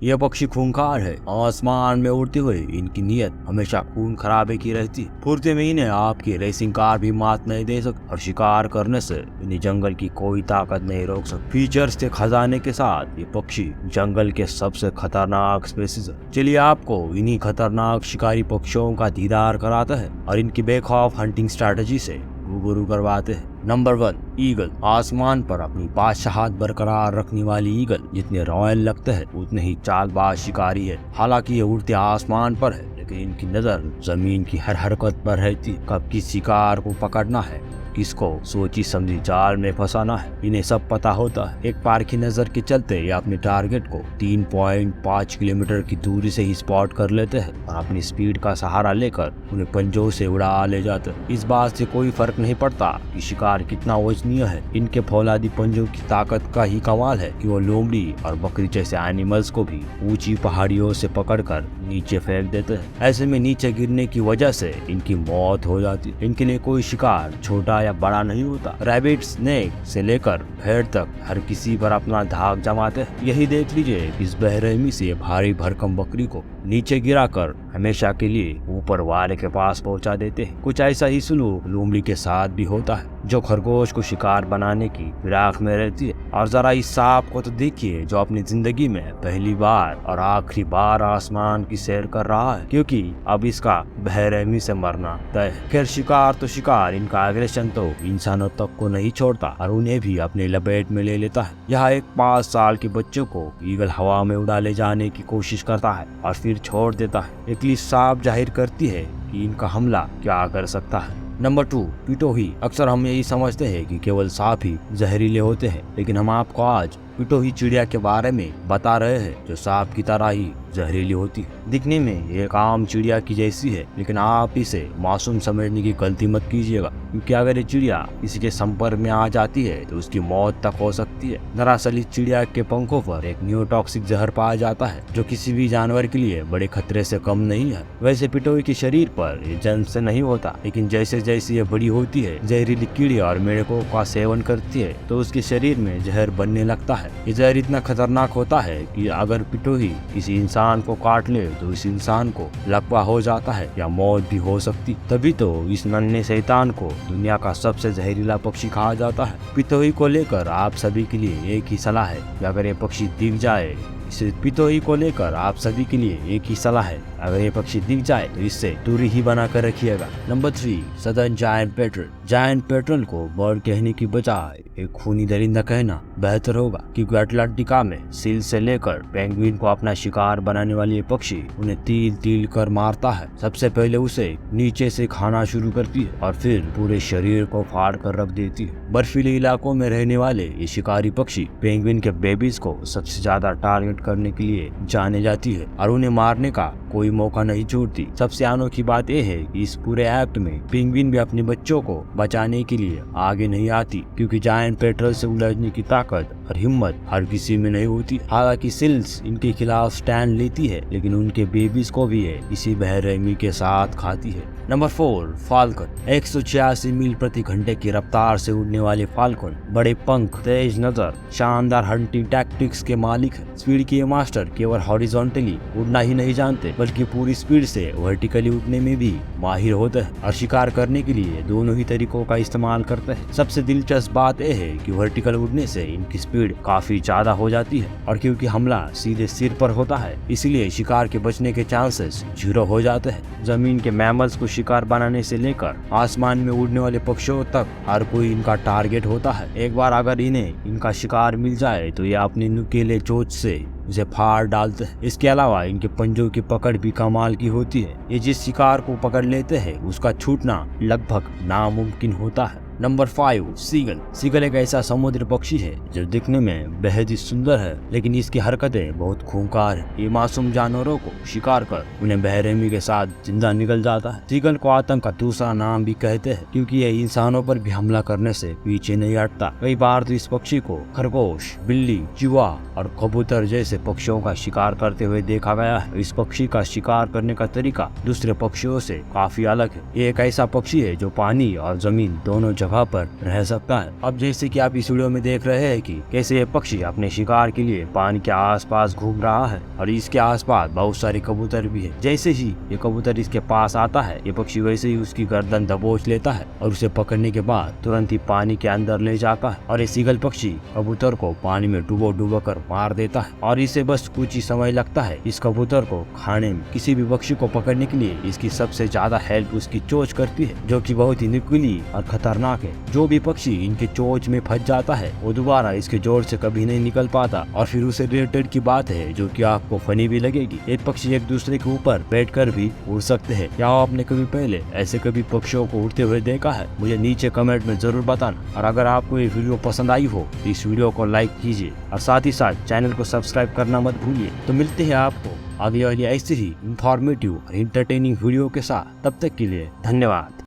यह पक्षी खूंखार है। आसमान में उड़ते हुए इनकी नीयत हमेशा खून खराबे की रहती है। फुर्ती में इन्हें आपकी रेसिंग कार भी मात नहीं दे सकती और शिकार करने से इन्हें जंगल की कोई ताकत नहीं रोक सकती। फीचर्स के खजाने के साथ ये पक्षी जंगल के सबसे खतरनाक स्पीशीज है। चलिए आपको इन्हीं खतरनाक शिकारी पक्षियों का दीदार कराता है और इनकी बेखौफ हंटिंग स्ट्रैटेजी से रूबरू करवाते हैं। Number 1, eagle. आसमान पर अपनी बादशाहत बरकरार रखने वाली ईगल जितने रॉयल लगते हैं उतने ही चालबाज शिकारी है। हालांकि ये उड़ते आसमान पर है लेकिन इनकी नजर जमीन की हर हरकत पर रहती है। कब किस शिकार को पकड़ना है, किसको सोची समझी जाल में फंसाना है, इन्हें सब पता होता है। एक बार की नजर के चलते ये अपने टारगेट को 3.5 किलोमीटर की दूरी से ही स्पॉट कर लेते हैं और अपनी स्पीड का सहारा लेकर उन्हें पंजों से उड़ा ले जाते हैं। इस बात से कोई फर्क नहीं पड़ता कि शिकार कितना वजनीय है। इनके फौलादी पंजों की ताकत का ही कमाल है कि वो लोमड़ी और बकरी जैसे एनिमल्स को भी ऊंची पहाड़ियों से पकड़कर नीचे फेंक देते हैं। ऐसे में नीचे गिरने की वजह से इनकी मौत हो जाती है। इनके लिए कोई शिकार छोटा या बड़ा नहीं होता। रैबिट, स्नेक से लेकर भेड़ तक हर किसी पर अपना धाक जमाते हैं। यही देख लीजिए इस बेरहमी से भारी भरकम बकरी को नीचे गिराकर हमेशा के लिए ऊपर वाले के पास पहुंचा देते हैं। कुछ ऐसा ही सलूक लोमड़ी के साथ भी होता है जो खरगोश को शिकार बनाने की फिराक में रहती है। और जरा इस सांप को तो देखिए जो अपनी जिंदगी में पहली बार और आखिरी बार आसमान की सैर कर रहा है, क्योंकि अब इसका बेरहमी से मरना तय है। खैर शिकार तो शिकार, इनका एग्रेशन तो इंसानों तक को नहीं छोड़ता और उन्हें भी अपने लपेट में ले लेता है। यहाँ एक 5 साल के बच्चे को ईगल हवा में उड़ा ले जाने की कोशिश करता है और फिर छोड़ देता है। एकली साफ जाहिर करती है कि इनका हमला क्या कर सकता है। नंबर 2, पिटोही। अक्सर हम यही समझते हैं कि केवल सांप ही जहरीले होते हैं, लेकिन हम आपको आज पिटोही चिड़िया के बारे में बता रहे हैं जो सांप की तरह ही जहरीली होती है। दिखने में एक आम चिड़िया की जैसी है, लेकिन आप इसे मासूम समझने की गलती मत कीजिएगा, क्योंकि अगर ये चिड़िया किसी के संपर्क में आ जाती है तो उसकी मौत तक हो सकती है। दरअसल इस चिड़िया के पंखों पर एक न्यूरोटॉक्सिक जहर पाया जाता है जो किसी भी जानवर के लिए बड़े खतरे से कम नहीं है। वैसे पिटोही के शरीर पर ये जन्म से नहीं होता, लेकिन जैसे जैसे ये बड़ी होती है, जहरीली कीड़े और मेढकों का सेवन करती है तो उसके शरीर में जहर बनने लगता है। ये जहर इतना खतरनाक होता है कि अगर पिटोही किसी इंसान को काट ले तो इस इंसान को लकवा हो जाता है या मौत भी हो सकती। तभी तो इस नन्हे शैतान को दुनिया का सबसे जहरीला पक्षी कहा जाता है। पिटोही को लेकर आप सभी के लिए एक ही सलाह है कि अगर ये पक्षी दिख जाए, इसे पिटोही को लेकर आप सभी के लिए एक ही सलाह है, अगर ये पक्षी दिख जाए तो इससे दूरी ही बना कर रखिएगा। Number 3, southern giant petrol. Giant petrol को बर्ड कहने की बजाय एक खूनी दरिंदा कहना बेहतर होगा, क्योंकि अटलांटिका में सील से लेकर पेंगुइन को अपना शिकार बनाने वाली ये पक्षी उन्हें तील तील कर मारता है। सबसे पहले उसे नीचे से खाना शुरू करती है और फिर पूरे शरीर को फाड़ कर रख देती है। बर्फीले इलाकों में रहने वाले ये शिकारी पक्षी पेंगुइन के बेबीज को सबसे ज्यादा टारगेट करने के लिए जाने जाती है और उन्हें मारने का कोई मौका नहीं छोड़ती। सबसे अनोखी बात यह है कि इस पूरे एक्ट में पेंगुइन भी अपने बच्चों को बचाने के लिए आगे नहीं आती, क्योंकि जायंट पेट्रल से उलझने की ताकत और हिम्मत हर किसी में नहीं होती। हालांकि सिल्स इनके खिलाफ स्टैंड लेती है, लेकिन उनके बेबीज को भी है इसी बेरहमी के साथ खाती है। Number 4, falcon. 186 मील प्रति घंटे की रफ्तार से उड़ने वाले फाल्कन बड़े पंख, तेज नजर, शानदार हंटिंग टैक्टिक्स के मालिक है। स्पीड के ये मास्टर केवल हॉरिजॉन्टली उड़ना ही नहीं जानते, बल्कि पूरी स्पीड से वर्टिकली उड़ने में भी माहिर होते हैं और शिकार करने के लिए दोनों ही तरीकों का इस्तेमाल करते हैं। सबसे दिलचस्प बात यह है कि वर्टिकल उड़ने से इनकी स्पीड काफी ज्यादा हो जाती है और क्योंकि हमला सीधे सिर पर होता है, इसलिए शिकार के बचने के चांसेस 0 हो जाते हैं। जमीन के मैमल्स को शिकार बनाने से लेकर आसमान में उड़ने वाले पक्षियों तक हर कोई इनका टारगेट होता है। एक बार अगर इन्हें इनका शिकार मिल जाए तो ये अपने नुकीले चोंच से उसे फाड़ डालते हैं। इसके अलावा इनके पंजों की पकड़ भी कमाल की होती है। ये जिस शिकार को पकड़ लेते हैं उसका छूटना लगभग नामुमकिन होता है। Number 5, seagull. सीगल एक ऐसा समुद्र पक्षी है जो दिखने में बेहद ही सुंदर है, लेकिन इसकी हरकतें बहुत खूंखार है। ये मासूम जानवरों को शिकार कर उन्हें बेरहमी के साथ जिंदा निकल जाता है। सीगल को आतंक का दूसरा नाम भी कहते हैं, क्योंकि ये इंसानों पर भी हमला करने से पीछे नहीं हटता। कई बार तो इस पक्षी को खरगोश, बिल्ली, चूहा और कबूतर जैसे पक्षियों का शिकार करते हुए देखा गया है। इस पक्षी का शिकार करने का तरीका दूसरे पक्षियों से काफी अलग है। ये एक ऐसा पक्षी है जो पानी और जमीन दोनों जगह पर रह सकता है। अब जैसे कि आप इस वीडियो में देख रहे हैं कि कैसे ये पक्षी अपने शिकार के लिए पानी के आसपास घूम रहा है और इसके आसपास बहुत सारे कबूतर भी है। जैसे ही ये कबूतर इसके पास आता है, ये पक्षी वैसे ही उसकी गर्दन दबोच लेता है और उसे पकड़ने के बाद तुरंत ही पानी के अंदर ले जाता है और ये सीगल पक्षी कबूतर को पानी में डुबो कर मार देता है और इसे बस कुछ ही समय लगता है इस कबूतर को खाने में। किसी भी पक्षी को पकड़ने के लिए इसकी सबसे ज्यादा हेल्प उसकी चोंच करती है, जो कि बहुत ही नुकीली और खतरनाक है। जो भी पक्षी इनके चोंच में फंस जाता है वो दोबारा इसके जोर से कभी नहीं निकल पाता। और फिर उसे रिलेटेड की बात है जो कि आपको फनी भी लगेगी, एक पक्षी एक दूसरे के ऊपर बैठकर भी उड़ सकते हैं। क्या आपने कभी पहले ऐसे कभी पक्षियों को उड़ते हुए देखा है? मुझे नीचे कमेंट में जरूर बताना। और अगर आपको ये वीडियो पसंद आई हो तो इस वीडियो को लाइक कीजिए और साथ ही साथ चैनल को सब्सक्राइब करना मत भूलिए। तो मिलते हैं आपको अगली वाली ऐसी ही इंफॉर्मेटिव और इंटरटेनिंग वीडियो के साथ। तब तक के लिए धन्यवाद।